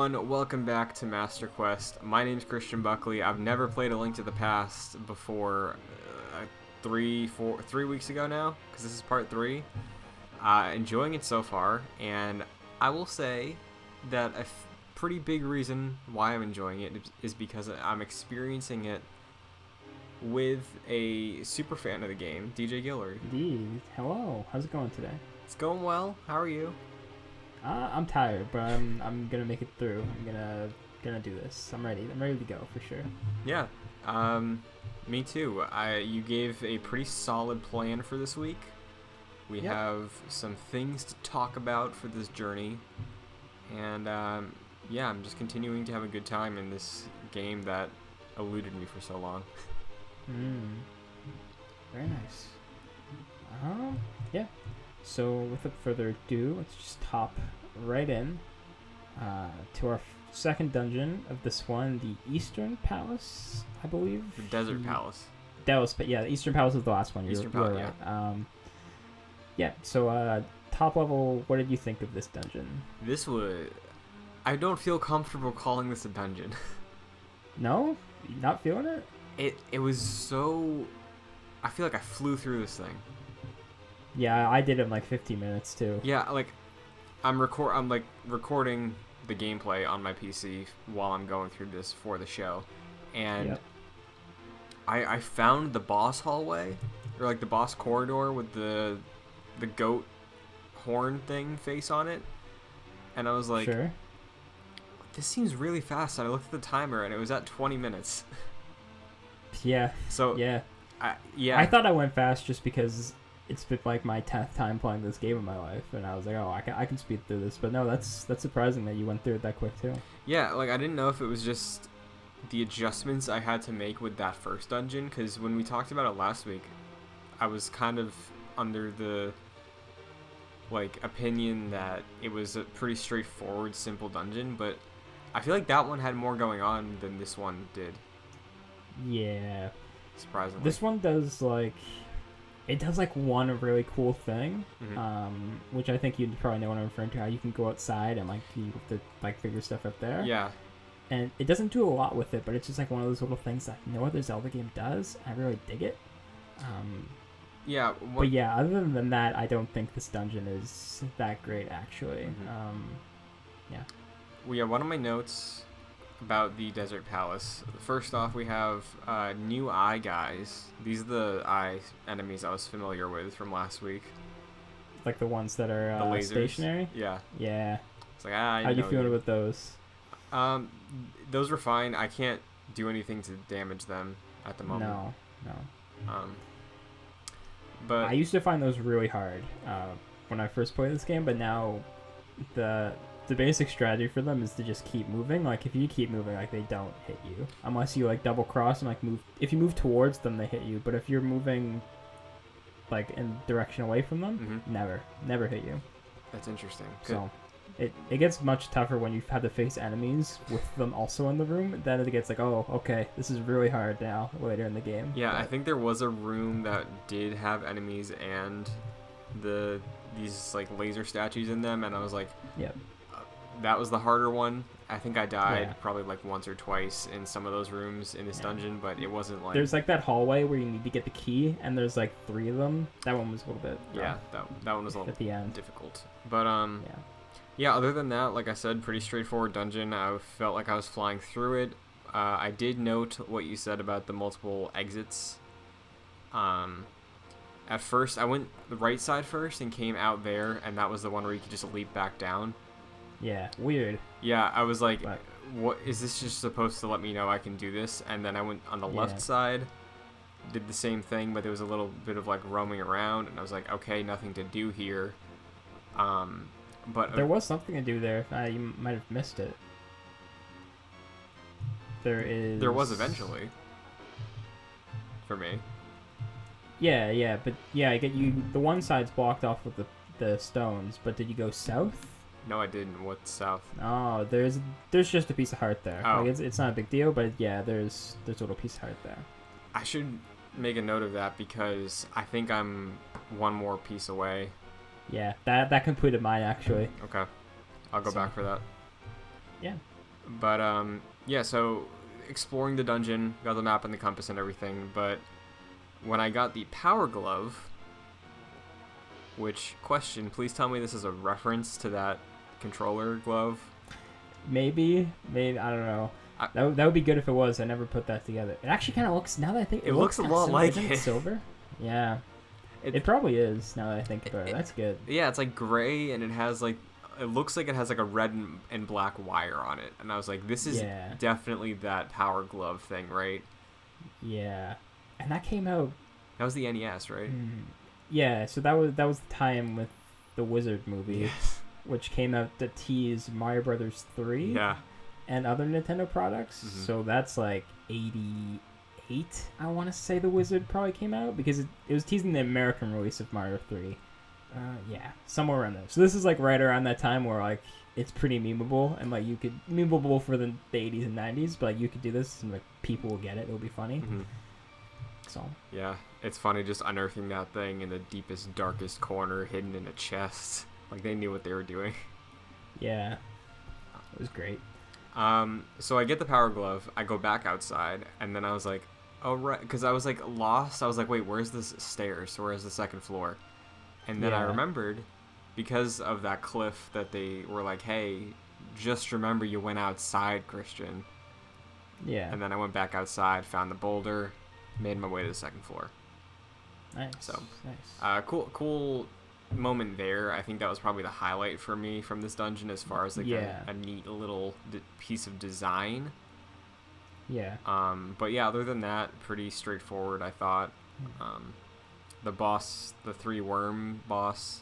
everyone, welcome back to Master Quest. My name's Christian Buckley. I've never played A Link to the Past before 3 weeks ago now, because this is part 3. Enjoying it so far, and I will say that a pretty big reason why I'm enjoying it is because I'm experiencing it with a super fan of the game, DJ Gillard. Indeed. Hello. How's it going today? It's going well. How are you? I'm tired, but I'm gonna make it through. I'm gonna do this. I'm ready. I'm ready to go for sure. Yeah. Me too. You gave a pretty solid plan for this week. We have some things to talk about for this journey, and yeah, I'm just continuing to have a good time in this game that eluded me for so long. Very nice. Yeah. So without further ado, let's just hop right in to our second dungeon of this one, the Eastern Palace, I believe. The Desert Palace. The Eastern Palace is the last one. Eastern Palace, right. yeah. Yeah. So top level, what did you think of this dungeon? I don't feel comfortable calling this a dungeon. No? You not feeling it? It was so... I feel like I flew through this thing. Yeah, I did it in like 15 minutes too. Yeah, like I'm recording the gameplay on my PC while I'm going through this for the show, and I found the boss hallway, or like the boss corridor with the goat horn thing face on it, and I was like, sure. This seems really fast. And I looked at the timer and it was at 20 minutes. Yeah. So yeah. I thought I went fast just because it's been like my 10th time playing this game in my life, and I was like, oh, I can speed through this. But no, that's surprising that you went through it that quick too. Yeah, like I didn't know if it was just the adjustments I had to make with that first dungeon, because when we talked about it last week, I was kind of under the opinion that it was a pretty straightforward, simple dungeon, but I feel like that one had more going on than this one did. Yeah. Surprisingly. This one does one really cool thing, which I think you probably know what I'm referring to, how you can go outside and you have to figure stuff out there. Yeah. And it doesn't do a lot with it, but it's just like one of those little things that no other Zelda game does. I really dig it. Yeah. But yeah, other than that, I don't think this dungeon is that great, actually. Yeah. Well, yeah, one of my notes about the Desert Palace. First off, we have new eye guys. These are the eye enemies I was familiar with from last week. Like the ones that are the lasers. Stationary? Yeah. Yeah. It's like, How you feeling with those? Those were fine. I can't do anything to damage them at the moment. No. But I used to find those really hard when I first played this game, but now the basic strategy for them is to just keep moving. Like, if you keep moving, they don't hit you. Unless you, double cross and, move. If you move towards them, they hit you. But if you're moving, in direction away from them, never hit you. That's interesting. Good. So, it gets much tougher when you've had to face enemies with them also in the room. Then it gets oh, okay, this is really hard now, later in the game. Yeah, but I think there was a room that did have enemies and these, laser statues in them, and I was like... Yep. That was the harder one. I think I died probably once or twice in some of those rooms in this dungeon, but it wasn't There's that hallway where you need to get the key, and there's 3 of them. That one was a little bit... Yeah, that one was a little at the end. difficult. But yeah, other than that, like I said, pretty straightforward dungeon. I felt like I was flying through it. I did note what you said about the multiple exits. At first, I went the right side first and came out there, and that was the one where you could just leap back down. Yeah, weird. Yeah, I was like, what is this just supposed to let me know I can do this? And then I went on the left side, did the same thing, but there was a little bit of roaming around, and I was like, okay, nothing to do here. But there was something to do there. You might have missed it. There was eventually. For me. Yeah, but I get you. The one side's blocked off with the stones, but did you go south? No, I didn't. What's south? Oh, there's just a piece of heart there. Oh. It's not a big deal, but yeah, there's a little piece of heart there. I should make a note of that because I think I'm one more piece away. Yeah, that completed mine actually. Okay, I'll go back for that. Yeah. But yeah, so exploring the dungeon, got the map and the compass and everything, but when I got the power glove, which, question, please tell me this is a reference to that controller glove. Maybe I don't know. That would be good if it was. I never put that together. It actually kind of looks, now that I think it looks a lot like it. Silver? Yeah. It probably is, now that I think about it. That's good. Yeah, it's like gray, and it has like, it looks like it has like a red and black wire on it. And I was like, this is definitely that power glove thing, right? Yeah. And that came out... That was the NES, right? Yeah, so that was the time with the Wizard movie, Yes. which came out to tease Mario Brothers 3 and other Nintendo products. So that's like 88, I want to say the Wizard probably came out, because it was teasing the American release of Mario 3. Yeah, somewhere around there. So this is like right around that time where like it's pretty memeable, and like you could memeable for the 80s and 90s, but like you could do this and like people will get it. It'll be funny. So yeah, it's funny just unearthing that thing in the deepest, darkest corner, hidden in a chest. Like they knew what they were doing. Yeah, it was great. So I get the power glove. I go back outside, and then I was like, oh right, because I was like lost. I was like, wait, where's this stairs? Where's the second floor? And then I remembered, because of that cliff, that they were like, hey, just remember you went outside, Christian. Yeah. And then I went back outside, found the boulder, made my way to the second floor. Nice. So, nice. Cool moment there. I think that was probably the highlight for me from this dungeon, as far as like a neat little piece of design. Yeah. But yeah, other than that, pretty straightforward, I thought. The boss, the 3 worm boss,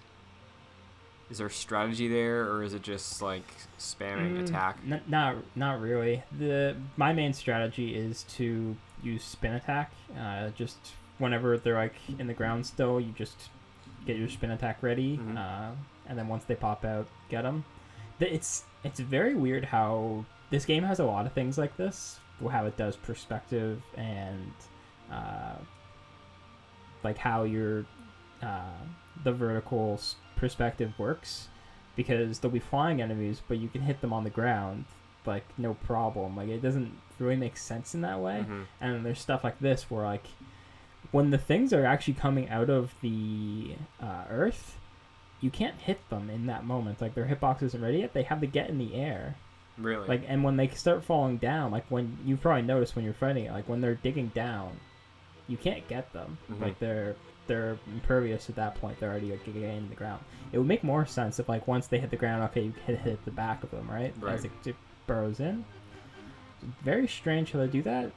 is there strategy there, or is it just like spamming attack? Not really. My main strategy is to use spin attack. Just whenever they're like in the ground still, you just get your spin attack ready, and then once they pop out, get them. It's very weird how this game has a lot of things like this. How it does perspective and like how your the vertical perspective works, because there'll be flying enemies, but you can hit them on the ground like no problem. Like it doesn't really make sense in that way. And there's stuff like this where like when the things are actually coming out of the earth, you can't hit them in that moment. Like their hitbox isn't ready yet. They have to get in the air. Really? Like, and when they start falling down, like when you probably noticed when you're fighting it, like when they're digging down, you can't get them. Like they're impervious at that point. They're already like getting in the ground. It would make more sense if like once they hit the ground, okay, you hit the back of them, right? As it burrows in. Very strange how they do that.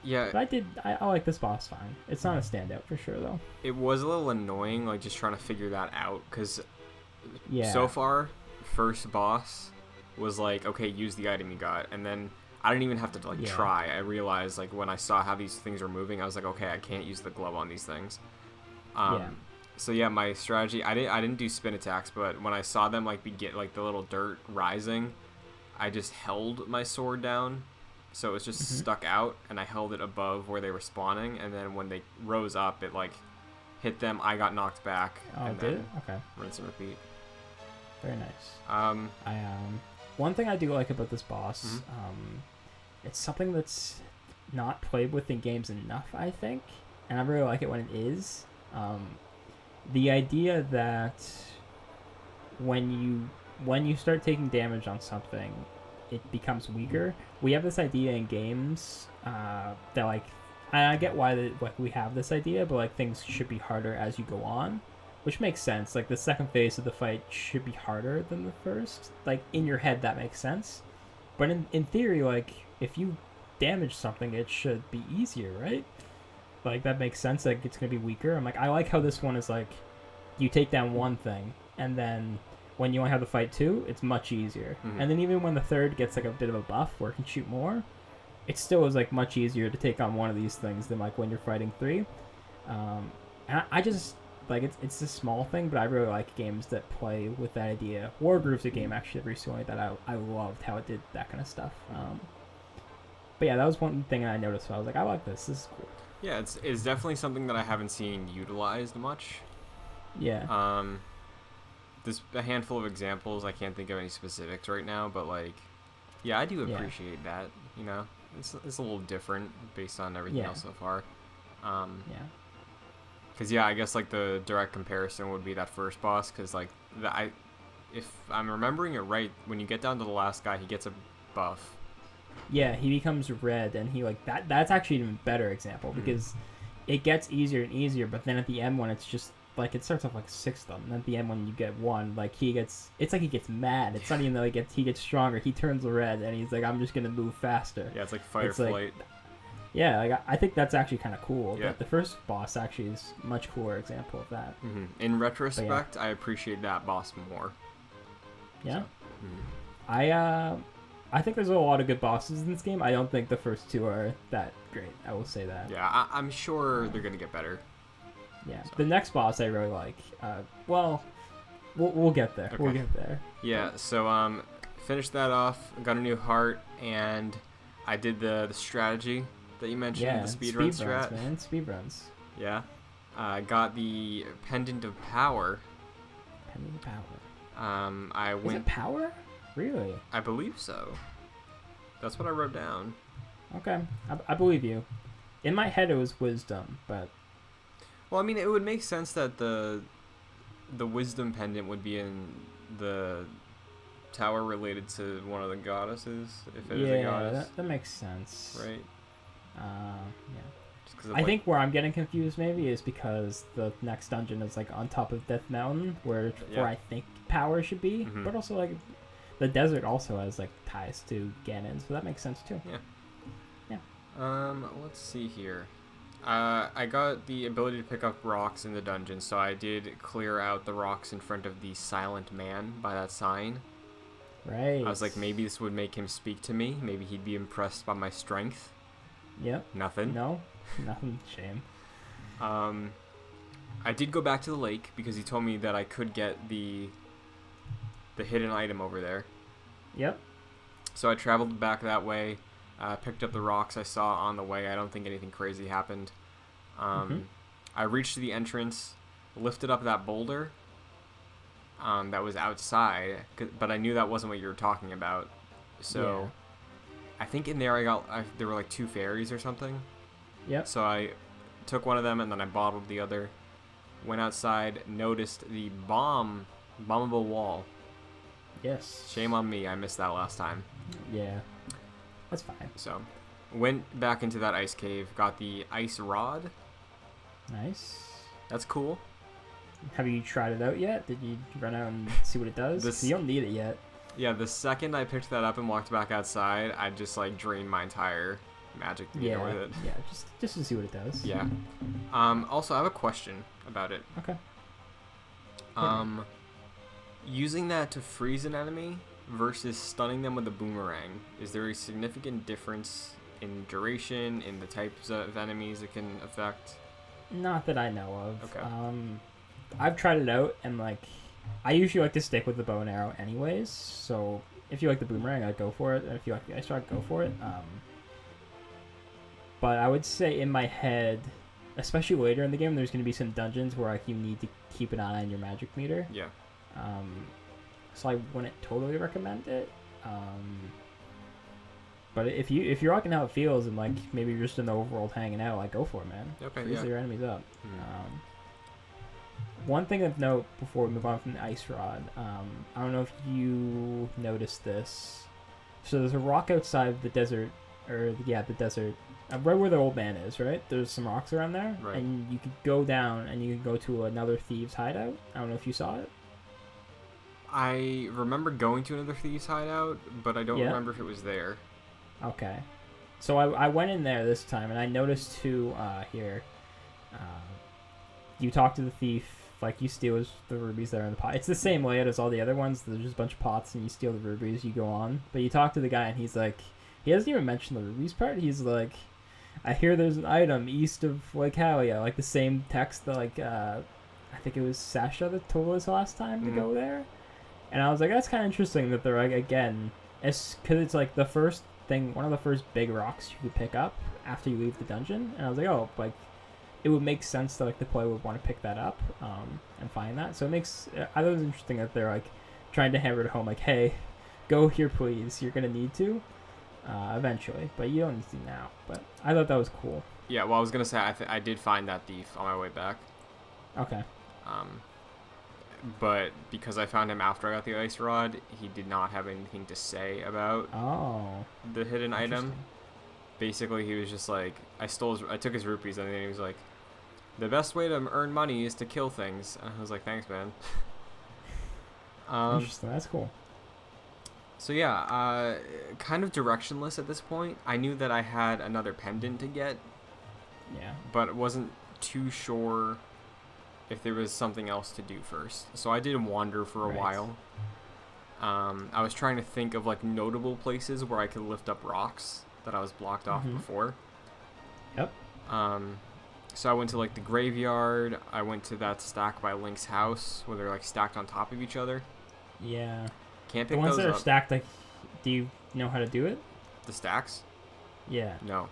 Yeah. But I like this boss fine. It's not a standout for sure though. It was a little annoying, like just trying to figure that out, because so far, first boss was like, okay, use the item you got, and then I didn't even have to like try. I realized like when I saw how these things are moving, I was like, okay, I can't use the glove on these things. So yeah, my strategy, I didn't do spin attacks, but when I saw them like like the little dirt rising, I just held my sword down, so it was just stuck out, and I held it above where they were spawning, and then when they rose up, it like hit them. I got knocked back. And did it? Okay. Rinse and repeat. Very nice. One thing I do like about this boss, it's something that's not played with in games enough, I think, and I really like it when it is. The idea that when you start taking damage on something, it becomes weaker. We have this idea in games that like, I get why we have this idea, but like things should be harder as you go on. Which makes sense. Like, the second phase of the fight should be harder than the first. Like, in your head, that makes sense. But in theory, like, if you damage something, it should be easier, right? Like, that makes sense. Like, it's going to be weaker. I'm like, I like how this one is, like, you take down one thing, and then when you only have to fight 2, it's much easier. And then even when the third gets, like, a bit of a buff where it can shoot more, it still is, like, much easier to take on one of these things than, like, when you're fighting 3. And I just... Like, it's a small thing, but I really like games that play with that idea. Wargroove's a game, actually, recently that I loved how it did that kind of stuff. But yeah, that was one thing I noticed. So I was like, I like this. This is cool. Yeah, it's definitely something that I haven't seen utilized much. Yeah. There's a handful of examples. I can't think of any specifics right now, but, like, Yeah, I do Yeah. appreciate that. You know, it's a little different based on everything Yeah. else so far. Yeah. Because I guess like the direct comparison would be that first boss. Because like if I'm remembering it right, when you get down to the last guy, he gets a buff. Yeah, he becomes red, and he like that. That's actually an even better example because it gets easier and easier. But then at the end, when it's just like it starts off like 6 of them, and at the end when you get one, like it's like he gets mad. It's not even that he gets stronger. He turns red, and he's like, I'm just gonna move faster. Yeah, it's like fight It's or like- flight. Yeah, like I think that's actually kind of cool. Yeah. But the first boss actually is a much cooler example of that. In retrospect, I appreciate that boss more. Yeah. So, I think there's a lot of good bosses in this game. I don't think the first 2 are that great. I will say that. Yeah, I'm sure they're gonna get better. Yeah. So. The next boss I really like. Well, we'll get there. Okay. We'll get there. Yeah. So finished that off. Got a new heart, and I did the strategy that you mentioned. Yeah. The speedrun strat. Man. Speedruns. Yeah. Got the pendant of power. Pendant of power. I Is went. it power? Really? I believe so. That's what I wrote down. Okay. I believe you. In my head, it was wisdom, but Well, I mean, it would make sense that the wisdom pendant would be in the tower related to one of the goddesses, if it is a goddess, that makes sense. right? Yeah. Just 'cause of, I think where I'm getting confused maybe is because the next dungeon is like on top of Death Mountain, where I think power should be, Mhm. but also like the desert also has like ties to Ganon, so that makes sense too. Let's see here. I got the ability to pick up rocks in the dungeon, so I did clear out the rocks in front of the silent man by that sign. Right. I was like, maybe this would make him speak to me. Maybe he'd be impressed by my strength. Yep. Nothing. No. Nothing. Shame. I did go back to the lake because he told me that I could get the hidden item over there. Yep. So I traveled back that way, picked up the rocks I saw on the way. I don't think anything crazy happened. I reached the entrance, lifted up that boulder that was outside, but I knew that wasn't what you were talking about. So I think in there there were like 2 fairies or something. Yep. So I took one of them and then I bottled the other. Went outside, noticed the bombable wall. Yes. Shame on me, I missed that last time. Yeah. That's fine. So, went back into that ice cave, got the ice rod. Nice. That's cool. Have you tried it out yet? Did you run out and see what it does? You don't need it yet. Yeah, the second I picked that up and walked back outside, I just like drained my entire magic meter with it. Yeah, just to see what it does. Yeah. Also, I have a question about it. Okay. Using that to freeze an enemy versus stunning them with a boomerang, is there a significant difference in duration, in the types of enemies it can affect? Not that I know of. Okay. I've tried it out, and like, I usually like to stick with the bow and arrow anyways. So if you like the boomerang, I'd go for it. And if you like the ice rod, go for it. But I would say in my head, especially later in the game, there's going to be some dungeons where like you need to keep an eye on your magic meter. Yeah. So I wouldn't totally recommend it. But if you're rocking how it feels and like maybe you're just in the overworld hanging out, like go for it, man. Okay. Freeze your enemies up. Mhm. One thing of note before we move on from the ice rod, I don't know if you noticed this. So there's a rock outside the desert, the desert, right where the old man is, right? There's some rocks around there, Right. and you could go down and you can go to another thieves' hideout. I don't know if you saw it. I remember going to another thieves' hideout, but I don't Yeah. remember if it was there. Okay. So I went in there this time, and I noticed too here. You talk to the thief, like you steal the rubies that are in the pot. It's the same layout as all the other ones. There's just a bunch of pots, and you steal the rubies. You go on, but you talk to the guy, and he's like, he doesn't even mention the rubies part. He's like, I hear there's an item east of Lake Halia, like the same text that like I think it was Sasha that told us last time to go there. And I was like, that's kind of interesting that they're like, again, because it's like the first thing, one of the first big rocks you could pick up after you leave the dungeon. And I was like, oh, like it would make sense that like the player would want to pick that up and find that. So it makes, I thought it was interesting that they're like trying to hammer it home, like, hey, go here, please. You're gonna need to eventually, but you don't need to now. But I thought that was cool. Yeah, well, I was gonna say I did find that thief on my way back. Okay. But because I found him after I got the ice rod, he did not have anything to say about the hidden item. Basically, he was just like, I took his rupees, and then he was like, the best way to earn money is to kill things. And I was like, thanks, man. Interesting. That's cool. So yeah, kind of directionless at this point. I knew that I had another pendant to get. Yeah. But wasn't too sure if there was something else to do first. So I did wander for a while. I was trying to think of like notable places where I could lift up rocks that I was blocked off before. Yep. So I went to like the graveyard. I went to that stack by Link's house where they're like stacked on top of each other. Yeah. Can't pick the ones those that are up. stacked. Like, do you know how to do it? The stacks? Yeah. No.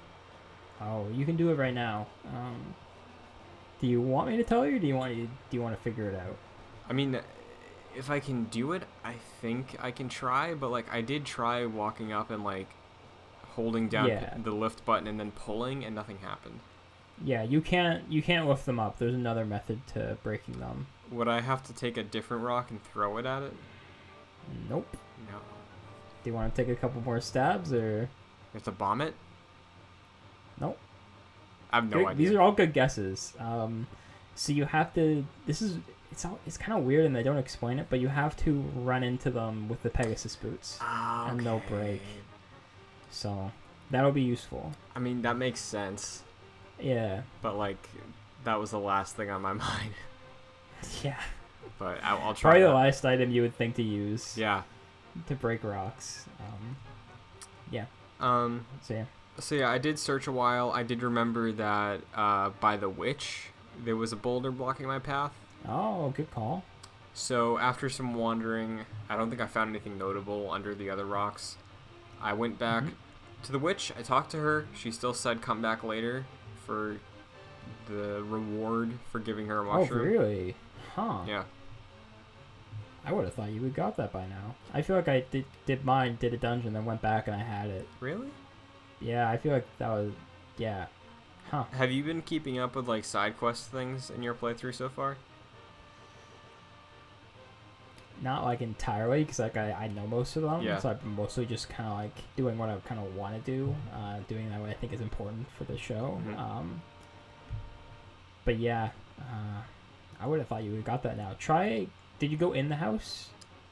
Oh, you can do it right now. Do you want me to tell you, or do you want to figure it out? I mean, if I can do it, I think I can try. But like, I did try walking up and like holding down the lift button and then pulling, and nothing happened. Yeah, you can't lift them up. There's another method to breaking them. Would I have to take a different rock and throw it at it? Nope. No. Do you want to take a couple more stabs, or? You have to bomb it? Nope. I have no idea. These are all good guesses. So you have to. It's kind of weird, and they don't explain it, but you have to run into them with the Pegasus boots, and they'll break. So that'll be useful. I mean, that makes sense. Yeah. But like, that was the last thing on my mind. Yeah. But I'll try. Probably the last item you would think to use. Yeah. To break rocks. Yeah. So yeah, I did search a while. I did remember that by the witch, there was a boulder blocking my path. Oh, good call. So after some wandering, I don't think I found anything notable under the other rocks. I went back to the witch. I talked to her. She still said come back later for the reward for giving her a mushroom. Oh, really? Huh. Yeah. I would have thought you would got that by now. I feel like I did a dungeon, then went back and I had it. Really? Yeah, I feel like that was... Yeah. Huh. Have you been keeping up with like side quest things in your playthrough so far? Not like entirely, because like I know most of them. Yeah. So I'm mostly just kind of like doing what I kind of want to do, doing that what I think is important for the show. But yeah, I would have thought you would have got that now. Did you go in the house?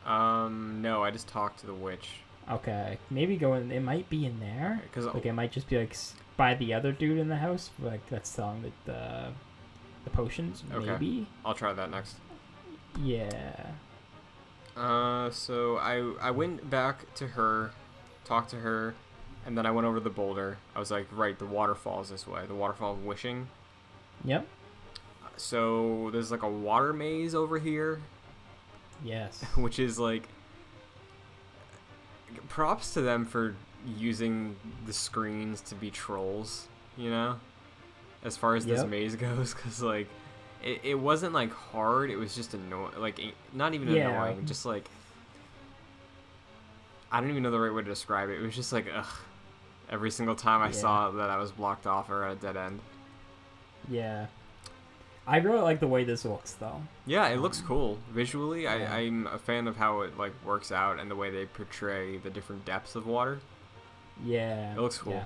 No, I just talked to the witch. Okay, maybe go in. It might be in there. Cause like it might just be like by the other dude in the house, like that's selling the potions. Okay. Maybe. I'll try that next. Yeah. So I went back to her, talked to her, and then I went over the boulder. I was like, right, the waterfall is this way. The waterfall of wishing. Yep. So there's like a water maze over here. Yes. Which is like, props to them for using the screens to be trolls, you know, as far as this maze goes, because like it wasn't like hard, it was just annoying, like not even annoying, just like, I don't even know the right way to describe it. It was just like, ugh, every single time I saw that I was blocked off or at a dead end. Yeah. I really like the way this looks, though. Yeah, it looks cool. Visually, I'm a fan of how it like works out and the way they portray the different depths of water. Yeah. It looks cool.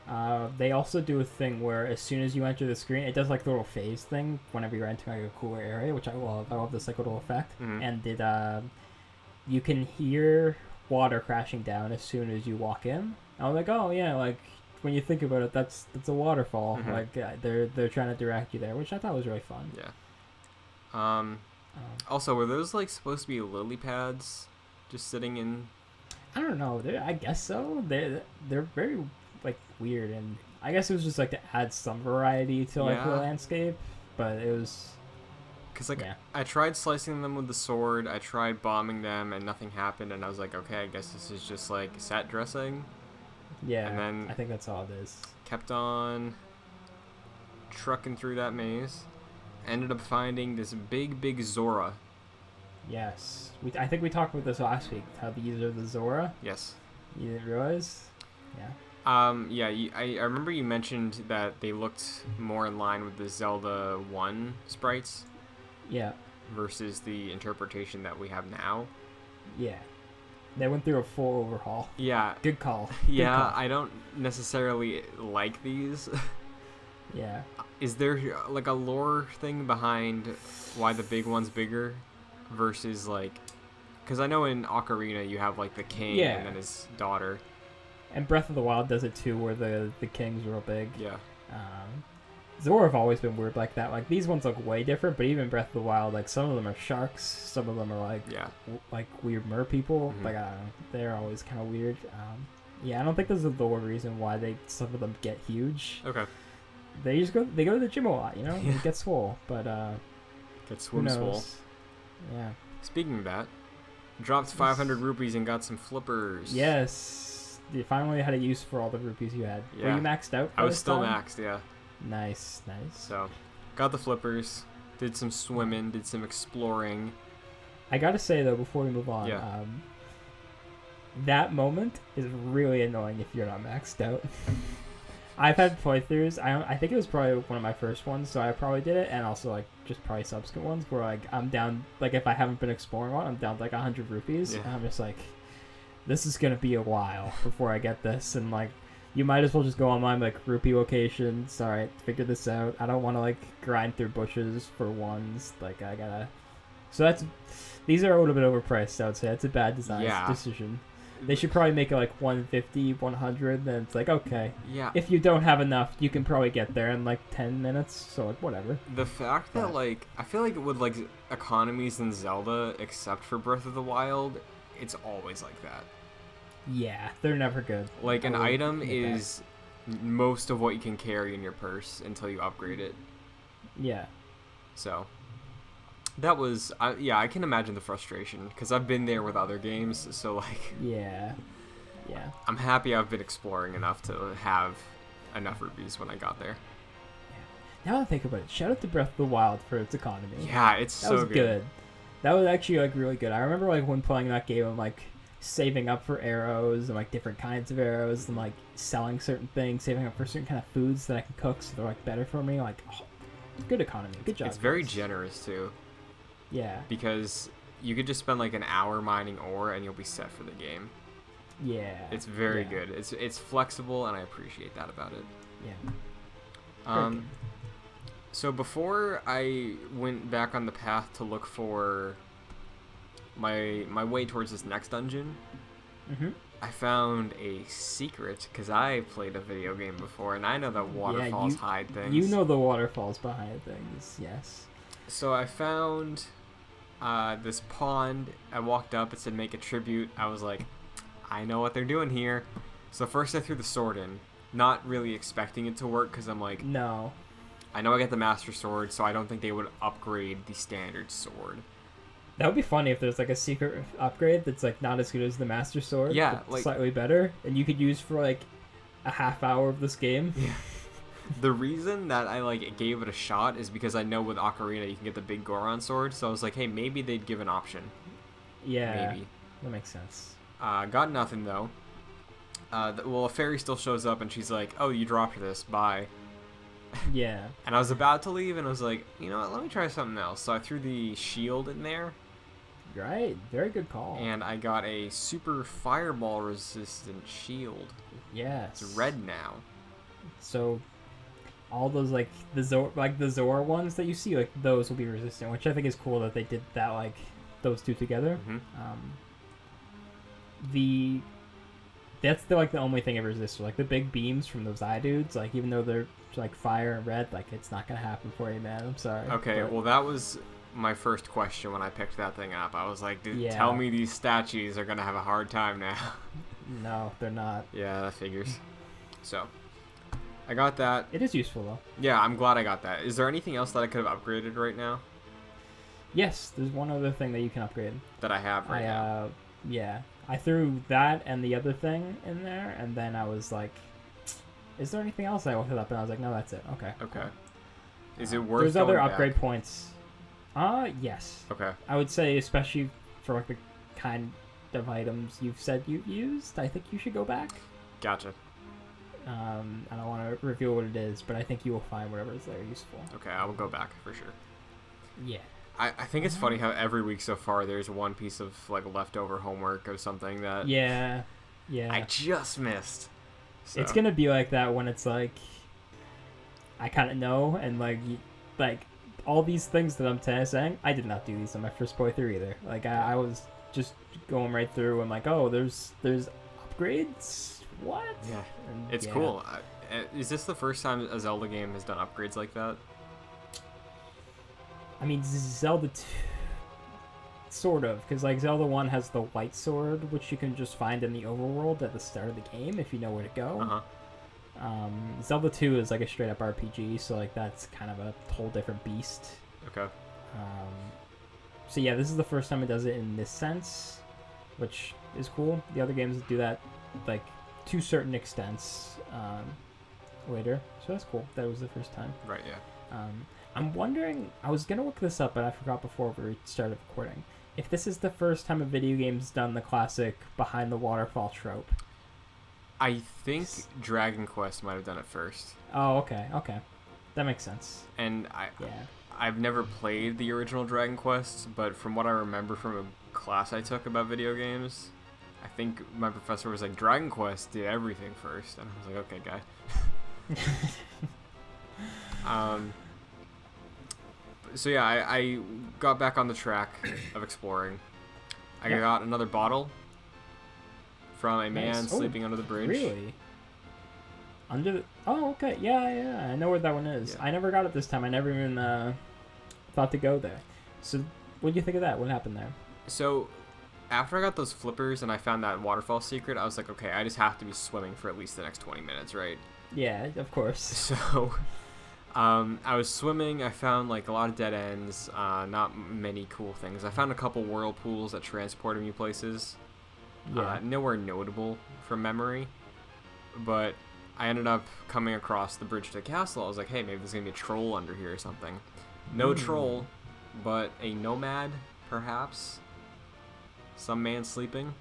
Yeah. They also do a thing where as soon as you enter the screen, it does like the little phase thing whenever you're entering like a cooler area, which I love. I love this like little effect. And you can hear water crashing down as soon as you walk in. I was like, oh yeah, like when you think about it, that's a waterfall. Like they're trying to direct you there, which I thought was really fun. Yeah. Also, were those like supposed to be lily pads, just sitting in? I don't know. I guess so. They're very like weird, and I guess it was just like to add some variety to like the landscape, but it was. Cause like I tried slicing them with the sword, I tried bombing them, and nothing happened, and I was like, okay, I guess this is just like set dressing. Yeah, and then I think that's all it is. Kept on trucking through that maze. Ended up finding this big Zora. Yes. I think we talked about this last week, how these are the Zora. Yes. You didn't realize? Yeah. Yeah, I remember you mentioned that they looked more in line with the Zelda 1 sprites Yeah. versus the interpretation that we have now. Yeah. They went through a full overhaul. Yeah. Good call. Yeah, Good call. I don't necessarily like these. Yeah. Is there like a lore thing behind why the big one's bigger versus like, because I know in Ocarina you have like the king Yeah. and then his daughter. And Breath of the Wild does it too, where the king's real big. Yeah. Zora have always been weird like that. Like, these ones look way different, but even Breath of the Wild, like, some of them are sharks, some of them are like like weird mer people. Mm-hmm. Like, I don't know, they're always kind of weird. Yeah, I don't think there's a lore reason why some of them get huge. Okay. They go to the gym a lot, you know, Yeah. they get swole, but Get who swim knows? swole. Yeah. Speaking of that, dropped 500 rupees and got some flippers. Yes. You finally had a use for all the rupees you had. Yeah. Were you maxed out? I by was this still time? maxed, yeah. Nice. So, got the flippers, did some swimming, did some exploring. I gotta say though, before we move on, Yeah. that moment is really annoying if you're not maxed out. I've had playthroughs. I think it was probably one of my first ones, so I probably did it, and also like just probably subsequent ones where like I'm down, like if I haven't been exploring one, I'm down to like 100 rupees, Yeah. and I'm just like, this is gonna be a while before I get this, and like you might as well just go online like rupee locations. All right, figure this out. I don't want to like grind through bushes for ones. Like I gotta. So these are a little bit overpriced. I would say that's a bad design decision. They should probably make it like 150, 100. Then it's like, okay, Yeah. if you don't have enough, you can probably get there in like 10 minutes. So like whatever. The fact that like I feel like with like economies in Zelda, except for Breath of the Wild, it's always like that. Yeah, they're never good. Like an item is most of what you can carry in your purse until you upgrade it. Yeah. So that was I can imagine the frustration because I've been there with other games. So like Yeah. I'm happy I've been exploring enough to have enough rupees when I got there. Now that I think about it, shout out to Breath of the Wild for its economy. Yeah, it's that so was good. That was actually like really good. I remember like when playing that game, I'm like saving up for arrows and like different kinds of arrows and like selling certain things, saving up for certain kind of foods that I can cook so they're like better for me. Like, good economy, good job. It's very guys. generous too. Yeah. Because you could just spend like an hour mining ore and you'll be set for the game. Yeah. It's very good. It's flexible and I appreciate that about it. Yeah. So before I went back on the path to look for my way towards this next dungeon, I found a secret because I played a video game before and I know that waterfalls hide things. You know the waterfalls behind things, yes. So I found this pond. I walked up, it said make a tribute. I was like, I know what they're doing here. So first I threw the sword in, not really expecting it to work because I'm like, no. I know I got the master sword, so I don't think they would upgrade the standard sword. That would be funny if there's like a secret upgrade that's like not as good as the master sword. Yeah, but like slightly better, and you could use for like a half hour of this game. Yeah. The reason that I like gave it a shot is because I know with Ocarina you can get the big Goron sword, so I was like, hey, maybe they'd give an option. Yeah, maybe. That makes sense. Got nothing though. Well, a fairy still shows up and she's like, oh, you dropped this, bye. Yeah. And I was about to leave and I was like, you know what, let me try something else. So I threw the shield in there. Right, very good call. And I got a super fireball resistant shield. Yes. It's red now. So all those like the Zora ones that you see, like those will be resistant, which I think is cool that they did that, like those two together. That's like the only thing it resists. Like the big beams from those eye dudes, like even though they're like fire and red, like it's not gonna happen for you, man. I'm sorry. Okay, well that was my first question when I picked that thing up. I was like, tell me these statues are gonna have a hard time now. No, they're not. Yeah, that figures. So I got that. It is useful though. Yeah, I'm glad I got that. Is there anything else that I could have upgraded right now? Yes, there's one other thing that you can upgrade. That I have right now. Yeah. I threw that and the other thing in there, and then I was like, is there anything else? I looked it up, and I was like, no, that's it. Okay. Okay. Is it worth There's other going upgrade back? points. Yes. Okay. I would say, especially for like the kind of items you've said you've used, I think you should go back. Gotcha. I don't want to reveal what it is, but I think you will find whatever is there useful. Okay, I will go back for sure. Yeah. I think it's funny how every week so far there's one piece of like leftover homework or something that Yeah. I just missed. So. It's gonna be like that when it's like I kind of know, and like all these things that I'm saying, I did not do these on my first playthrough either. Like I was just going right through and like, oh, there's upgrades. What? Yeah, and, it's cool. Is this the first time a Zelda game has done upgrades like that? I mean, Zelda 2, sort of, because like Zelda 1 has the white sword, which you can just find in the overworld at the start of the game if you know where to go. Zelda 2 is like a straight up RPG, so like that's kind of a whole different beast. Okay. So yeah, this is the first time it does it in this sense, which is cool. The other games do that like to certain extents later, so that's cool. That was the first time. Right. Yeah. I'm wondering, I was gonna look this up, but I forgot before we started recording, if this is the first time a video game's done the classic behind the waterfall trope. I think Dragon Quest might have done it first. Oh, okay, that makes sense. And I've never played the original Dragon Quest, but from what I remember from a class I took about video games, I think my professor was like, Dragon Quest did everything first, and I was like, okay, guy. So yeah, I got back on the track of exploring. I got another bottle from a man sleeping under the bridge. Really? Oh, okay. Yeah. I know where that one is. Yeah. I never got it this time. I never even thought to go there. So, what do you think of that? What happened there? So, after I got those flippers and I found that waterfall secret, I was like, okay, I just have to be swimming for at least the next 20 minutes, right? Yeah, of course. So, I was swimming. I found like a lot of dead ends, not many cool things. I found a couple whirlpools that transported me places. Yeah. Nowhere notable from memory, but I ended up coming across the bridge to the castle. I was like, hey, maybe there's gonna be a troll under here or something. No troll, but a nomad, perhaps. Some man sleeping.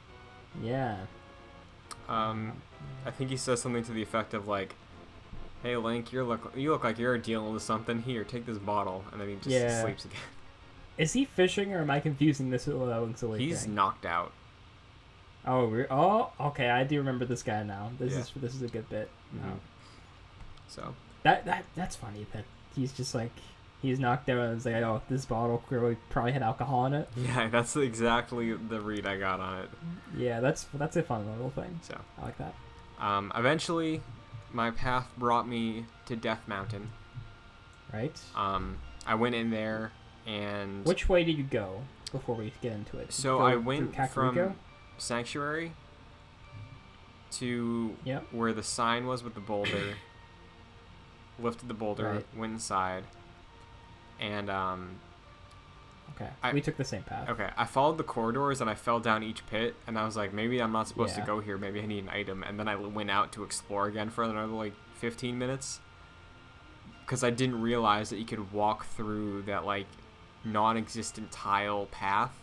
Yeah. I think he says something to the effect of like, hey Link, you look like you're dealing with something. Here, take this bottle, and then he just sleeps again. Is he fishing, or am I confusing this with Link's Awakening? He's knocked out. Oh, okay. I do remember this guy now. This is a good bit. Mm-hmm. So that's funny that he's just like he's knocked out and it's like, oh, this bottle clearly probably had alcohol in it. Yeah, that's exactly the read I got on it. Yeah, that's a fun little thing. So I like that. Eventually, my path brought me to Death Mountain. Right. I went in there and. Which way did you go before we get into it? So I went from Sanctuary to where the sign was with the boulder. Lifted the boulder, went inside, and okay, we took the same path. Okay, I followed the corridors and I fell down each pit, and I was like, maybe I'm not supposed to go here. Maybe I need an item, and then I went out to explore again for another like 15 minutes, because I didn't realize that you could walk through that like non-existent tile path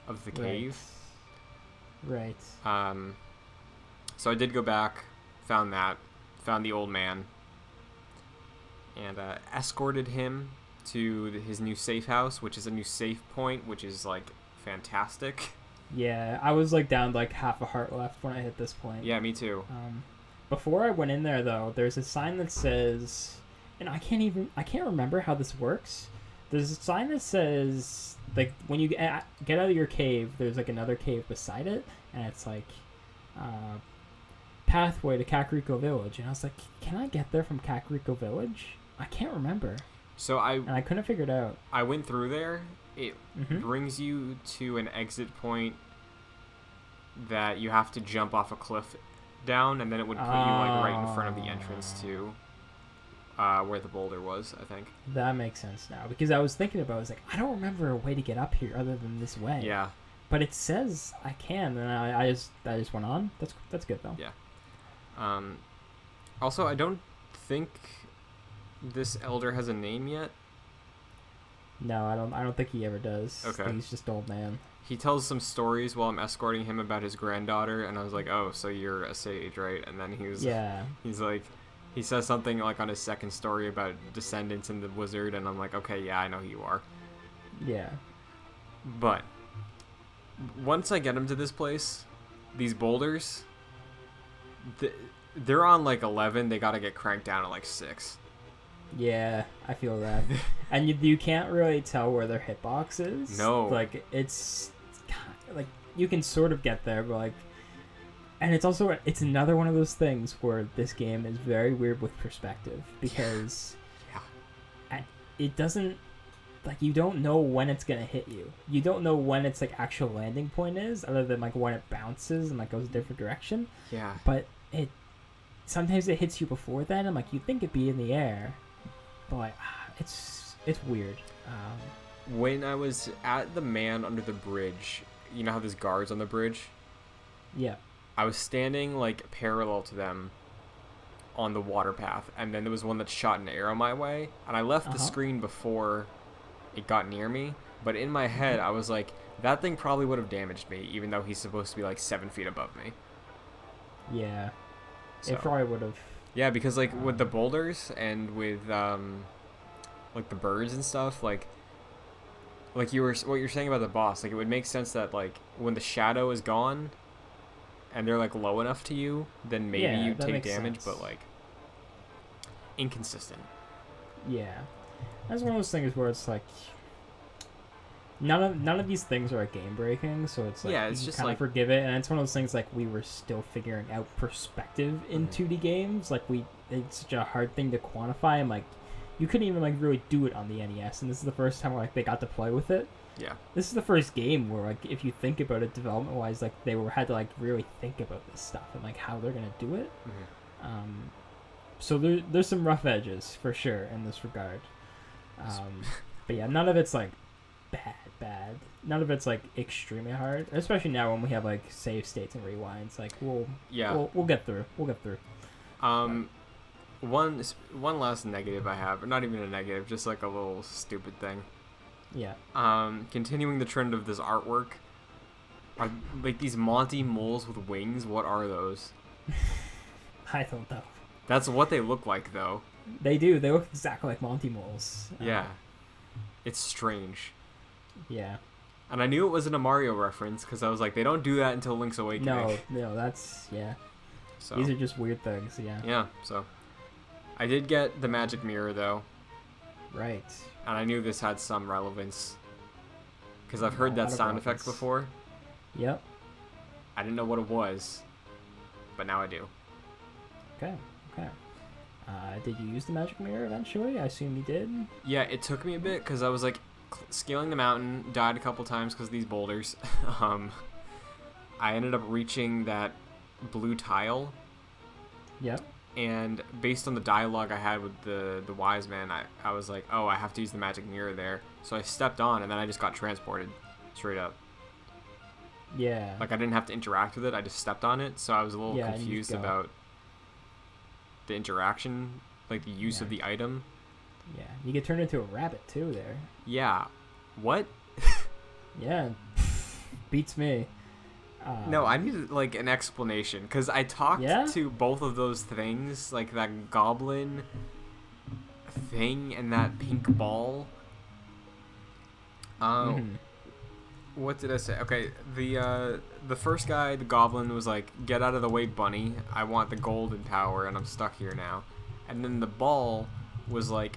of the cave. Right. So I did go back, found the old man, and escorted him to his new safe house, which is a new save point, which is like fantastic. Yeah, I was like down like half a heart left when I hit this point. Yeah, me too. Before I went in there though, there's a sign that says, and I can't remember how this works. There's a sign that says like when you get out of your cave, there's like another cave beside it, and it's like pathway to Kakariko Village, and I was like, can I get there from Kakariko Village? I can't remember. So I couldn't figure it out. I went through there. It brings you to an exit point that you have to jump off a cliff down, and then it would put you like right in front of the entrance to where the boulder was, I think. That makes sense now, because I was thinking about it, I was like, I don't remember a way to get up here other than this way. Yeah. But it says I can, and I just went on. That's good though. Yeah. Also, I don't think this elder has a name yet. No, I don't think he ever does. I Okay. think he's just old man. He tells some stories while I'm escorting him about his granddaughter, and I was like, oh, so you're a sage, right? And then Yeah. he's like, he says something like on his second story about descendants and the wizard, and I'm like, okay, yeah, I know who you are. Yeah. But once I get him to this place, these boulders, they're on like 11. They gotta get cranked down to like 6. Yeah, I feel that. And you can't really tell where their hitbox is. No. Like, it's like you can sort of get there, but like, and it's another one of those things where this game is very weird with perspective because Yeah. it doesn't, like, you don't know when it's gonna hit you. You don't know when its like actual landing point is, other than like when it bounces and like goes a different direction. Yeah. But sometimes it hits you before then, and like you think it'd be in the air, but like it's weird. When I was at the man under the bridge, you know how there's guards on the bridge? Yeah. I was standing like parallel to them on the water path, and then there was one that shot an arrow my way, and I left the screen before it got near me, but in my head I was like, that thing probably would have damaged me, even though he's supposed to be like 7 feet above me. Yeah. So, it probably would have. yeah, because like with the boulders and with like the birds and stuff, like what you're saying about the boss, like it would make sense that like when the shadow is gone and they're like low enough to you, then maybe Yeah, you that take makes damage, sense. but like inconsistent. Yeah. That's one of those things where it's like none of these things are like game breaking, so it's like Yeah, it's you just kind like, of forgive it, and it's one of those things like we were still figuring out perspective in 2D games. Like it's such a hard thing to quantify, and like you couldn't even like really do it on the NES, and this is the first time like they got to play with it. yeah. This is the first game where like if you think about it development wise, like they had to like really think about this stuff and like how they're gonna do it. So there's some rough edges for sure in this regard. But yeah, none of it's like bad. None of it's like extremely hard, especially now when we have like save states and rewinds. Like we'll get through. We'll get through. One last negative I have, or not even a negative, just like a little stupid thing. Yeah. Continuing the trend of this artwork, are like these Monty moles with wings. What are those? I don't know. That's what they look like, though. They do. They look exactly like Monty moles. Yeah. It's strange. Yeah. And I knew it wasn't a Mario reference because I was like, they don't do that until Link's Awakening. No, that's yeah. So these are just weird things. Yeah. yeah. So I did get the magic mirror though, Right. and I knew this had some relevance because I've heard A that lot of sound effect relevance. before. Yep. I didn't know what it was, but now I do. Okay. Did you use the magic mirror eventually? I assume you did. Yeah, it took me a bit because I was like scaling the mountain, died a couple times because of these boulders. I ended up reaching that blue tile, Yep. and based on the dialogue I had with the wise man, I was like, oh, I have to use the magic mirror there. So I stepped on, and then I just got transported straight up. Yeah. Like I didn't have to interact with it, I just stepped on it. So I was a little Yeah, and you confused go. about the interaction, like the use of the item. Yeah. You get turned into a rabbit too there. Yeah. What? Yeah. Beats me. No, I need like an explanation because I talked Yeah? to both of those things, like that goblin thing and that pink ball. What did I say? Okay, the first guy, the goblin, was like, "Get out of the way, bunny! I want the golden power, and I'm stuck here now." And then the ball was like,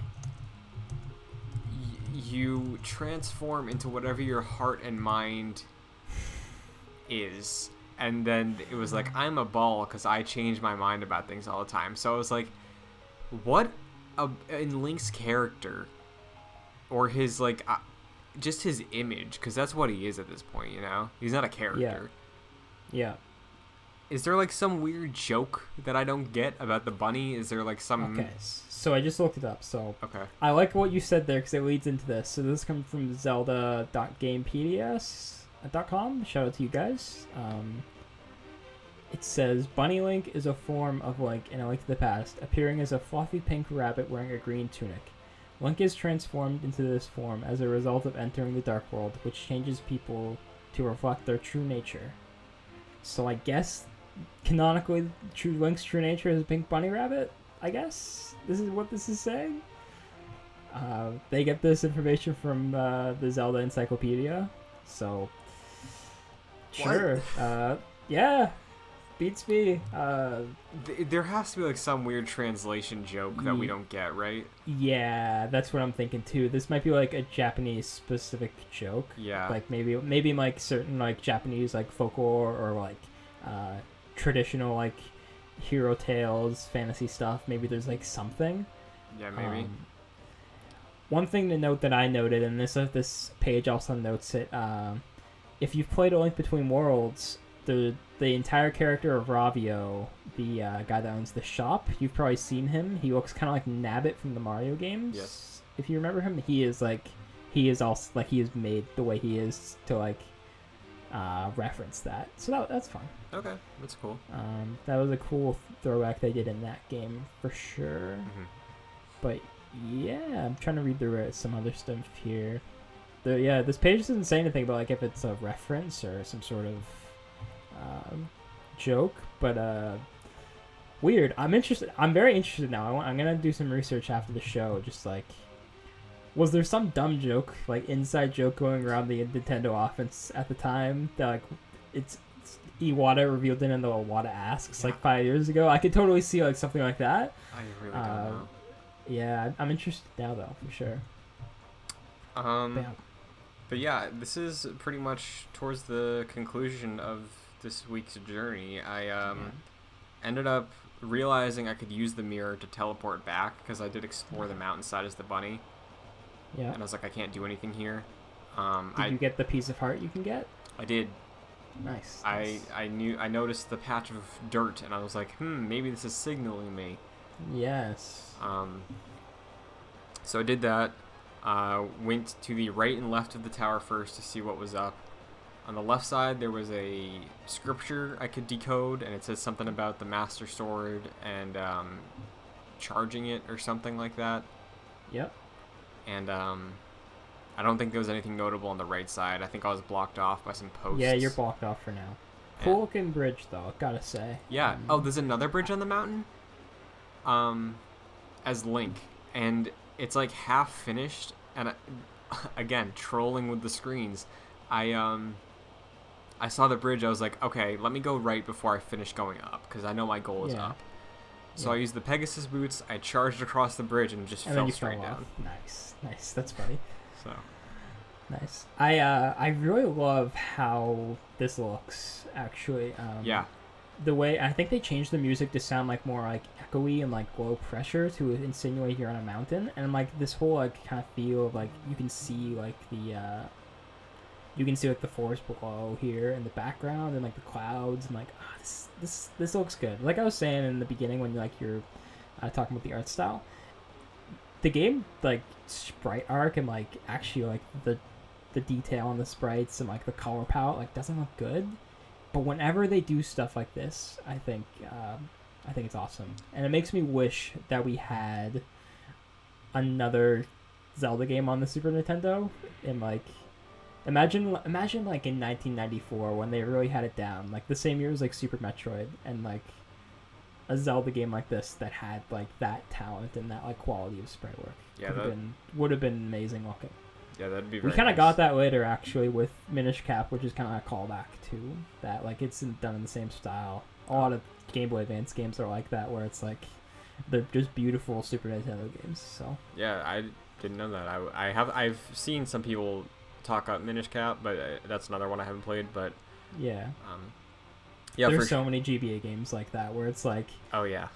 "You transform into whatever your heart and mind is." And then it was like, "I'm a ball because I change my mind about things all the time." So I was like, "What in Link's character, or his like?" Just his image, because that's what he is at this point, you know? He's not a character. Yeah. Is there, like, some weird joke that I don't get about the bunny? Is there, like, some... Okay, so I just looked it up, so... Okay. I like what you said there, because it leads into this. So this comes from Zelda.gamepds.com. Shout out to you guys. It says, Bunny Link is a form of Link in A Link to the Past, appearing as a fluffy pink rabbit wearing a green tunic. Link is transformed into this form as a result of entering the Dark World, which changes people to reflect their true nature. So I guess canonically, Link's true nature is a pink bunny rabbit. I guess this is what this is saying. They get this information from the Zelda Encyclopedia, so sure. Yeah, beats me. There has to be like some weird translation joke that we don't get, right? Yeah, that's what I'm thinking too. This might be like a Japanese specific joke. Yeah. Like maybe like certain like Japanese like folklore or like traditional like hero tales, fantasy stuff. Maybe there's like something. Yeah, maybe. One thing to note that I noted, and this page also notes it, if you've played A Link Between Worlds, the entire character of Ravio, the guy that owns the shop, you've probably seen him. He looks kind of like Nabbit from the Mario games. Yes. If you remember him, he is made the way he is to like reference that. So that's fun. Okay, that's cool. That was a cool throwback they did in that game for sure. Mm-hmm. But yeah, I'm trying to read some other stuff here. This page doesn't say anything about like if it's a reference or some sort of joke, but weird. I'm interested. I'm very interested now. I'm gonna do some research after the show. Just like, was there some dumb joke, like inside joke going around the Nintendo office at the time that like it's Iwata revealed it in the Iwata Asks like 5 years ago? I could totally see like something like that. I really don't know. Yeah, I'm interested now though, for sure. But yeah, this is pretty much towards the conclusion of this week's journey. I ended up realizing I could use the mirror to teleport back because I did explore the mountainside as the bunny. Yeah. And I was like, I can't do anything here. Did you get the piece of heart you can get? I did. Nice. I noticed the patch of dirt and I was like, maybe this is signaling me. Yes. So I did that. Went to the right and left of the tower first to see what was up. On the left side, there was a scripture I could decode, and it says something about the Master Sword and charging it or something like that. Yep. And I don't think there was anything notable on the right side. I think I was blocked off by some posts. Yeah, you're blocked off for now. Cool looking bridge, though, gotta say. Yeah. There's another bridge on the mountain. As Link, and it's like half finished, and again trolling with the screens. I saw the bridge. I was like, okay, let me go right before I finish going up because I know my goal is up. So I used the Pegasus boots. I charged across the bridge and just fell straight down. Nice. That's funny. So nice. I really love how this looks. Actually. Yeah. The way I think they changed the music to sound like more like echoey and like low pressure to insinuate you're on a mountain, and like this whole like kind of feel of like you can see like the forest below here in the background and like the clouds and like this looks good. Like I was saying in the beginning when like you're talking about the art style, the game like sprite arc and like actually like the detail on the sprites and like the color palette like doesn't look good. But whenever they do stuff like this, I think it's awesome, and it makes me wish that we had another Zelda game on the Super Nintendo. And like, imagine like in 1994 when they really had it down, like the same year as like Super Metroid, and like a Zelda game like this that had like that talent and that like quality of sprite work. Yeah, would have been amazing looking. Yeah, that'd be very We kind of nice. got that later, actually, with Minish Cap, which is kind of a callback to that. Like, it's done in the same style. A lot of Game Boy Advance games are like that, where it's like, they're just beautiful Super Nintendo games, so. Yeah, I didn't know that. I've seen some people talk up Minish Cap, but that's another one I haven't played, but... Yeah. Yeah, There's so many GBA games like that, where it's like... Oh, yeah.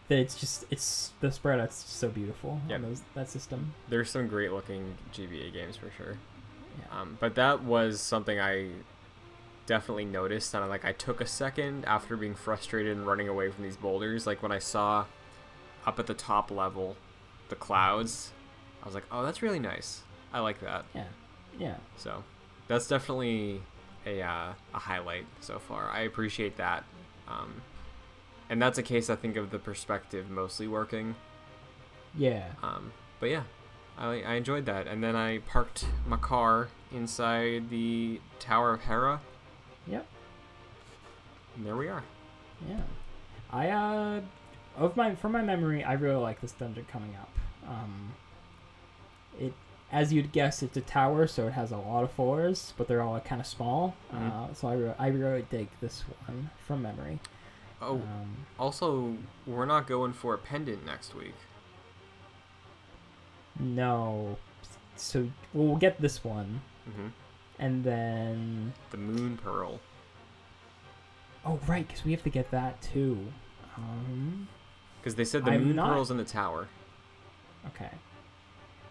It's the spread out's so beautiful on that system. There's some great looking GBA games for sure. Yeah. But that was something I definitely noticed, and I took a second after being frustrated and running away from these boulders. Like when I saw up at the top level the clouds, I was like, oh, that's really nice. I like that. Yeah. So that's definitely a highlight so far. I appreciate that. And that's a case, I think, of the perspective mostly working. Yeah. But yeah. I enjoyed that. And then I parked my car inside the Tower of Hera. Yep. And there we are. Yeah. From my memory, I really like this dungeon coming up. It, as you'd guess, it's a tower, so it has a lot of floors, but they're all kind of small. So I really dig this one from memory. Oh, also, we're not going for a pendant next week. No. So we'll get this one, Mm-hmm. and then The Moon Pearl. oh right, because we have to get that too. Because they said the I'm Moon not- Pearl's in the tower. Okay.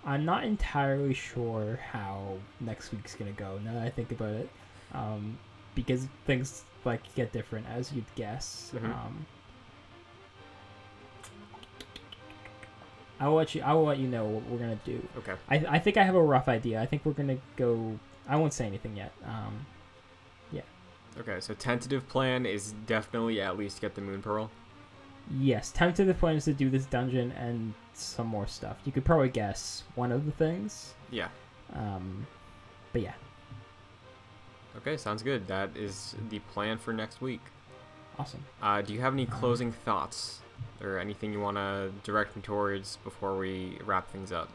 I'm not entirely sure how next week's gonna go. Now that I think about it, because things like get different as you'd guess. Mhm. I will let you know what we're gonna do. Okay. I think I have a rough idea. I think we're gonna go. I won't say anything yet. Okay, so tentative plan is definitely at least get the Moon Pearl. Yes, tentative plan is to do this dungeon and some more stuff. You could probably guess one of the things. Yeah. But yeah, Okay, sounds good. That is the plan for next week. awesome. Do you have any closing thoughts or anything you want to direct me towards before we wrap things up?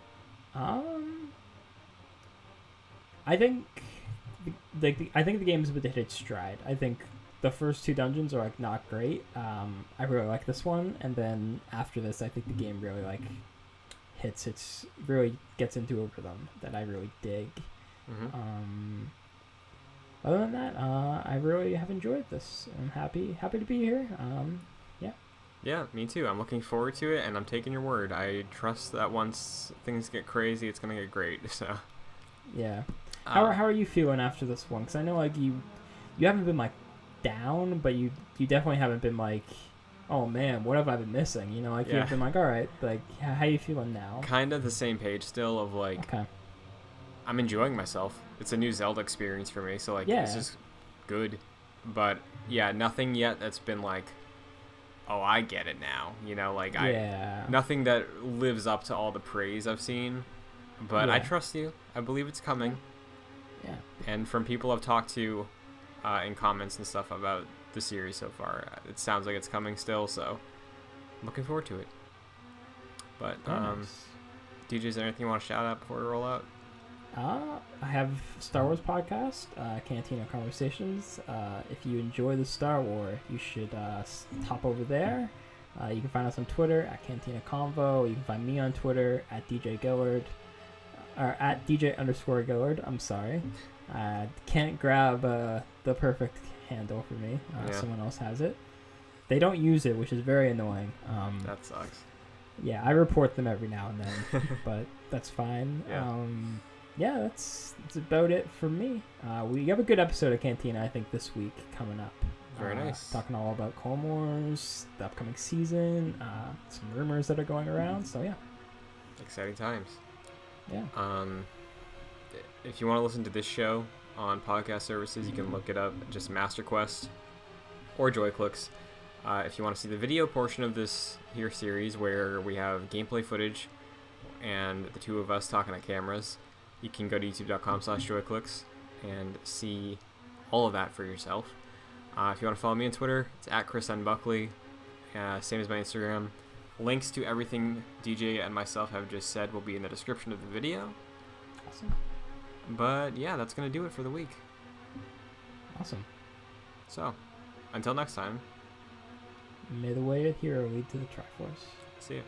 I think I think the game's about to hit its stride. I think the first two dungeons are like not great. I really like this one, and then after this, I think the game really like really gets into a rhythm that I really dig. Mm-hmm. Other than that, I really have enjoyed this. I'm happy to be here. Yeah, me too. I'm looking forward to it, and I'm taking your word. I trust that once things get crazy, it's gonna get great. So. Yeah. How are you feeling after this one? Because I know like you haven't been like down, but you definitely haven't been like, oh man, what have I been missing? You know, like Yeah. you've been like, all right, like how you feeling now? Kind of the same page still of like, Okay. I'm enjoying myself. It's a new Zelda experience for me, so like Yeah. it's just good. But yeah, nothing yet that's been like, oh, I get it now. You know, like Yeah. nothing that lives up to all the praise I've seen. But I Yeah. trust you. I believe it's coming. Yeah. And from people I've talked to in comments and stuff about the series so far, it sounds like it's coming still, so I'm looking forward to it. But, Very nice. DJ, is there anything you want to shout out before we roll out? I have Star Wars podcast, Cantina Conversations. If you enjoy the Star Wars, you should hop over there. You can find us on Twitter at Cantina Convo. You can find me on Twitter at DJ Gillard. Or at DJ_Gillard. I'm sorry. Can't grab the perfect handle for me. Yeah. Someone else has it. They don't use it, which is very annoying. That sucks. Yeah, I report them every now and then, but that's fine. Yeah. That's about it for me. We have a good episode of Cantina, I think, this week coming up. Very nice. Talking all about Clone Wars, the upcoming season, some rumors that are going around. So yeah. Exciting times. Yeah. If you want to listen to this show on podcast services, you can look it up, just Master Quest or JoyClicks. If you want to see the video portion of this here series where we have gameplay footage and the two of us talking at cameras, you can go to youtube.com/joyclicks and see all of that for yourself. If you want to follow me on Twitter, it's at Chris N. Buckley, same as my Instagram. Links to everything DJ and myself have just said will be in the description of the video. Awesome. But yeah, that's going to do it for the week. Awesome. So, until next time, May the way of hero lead to the Triforce. see ya.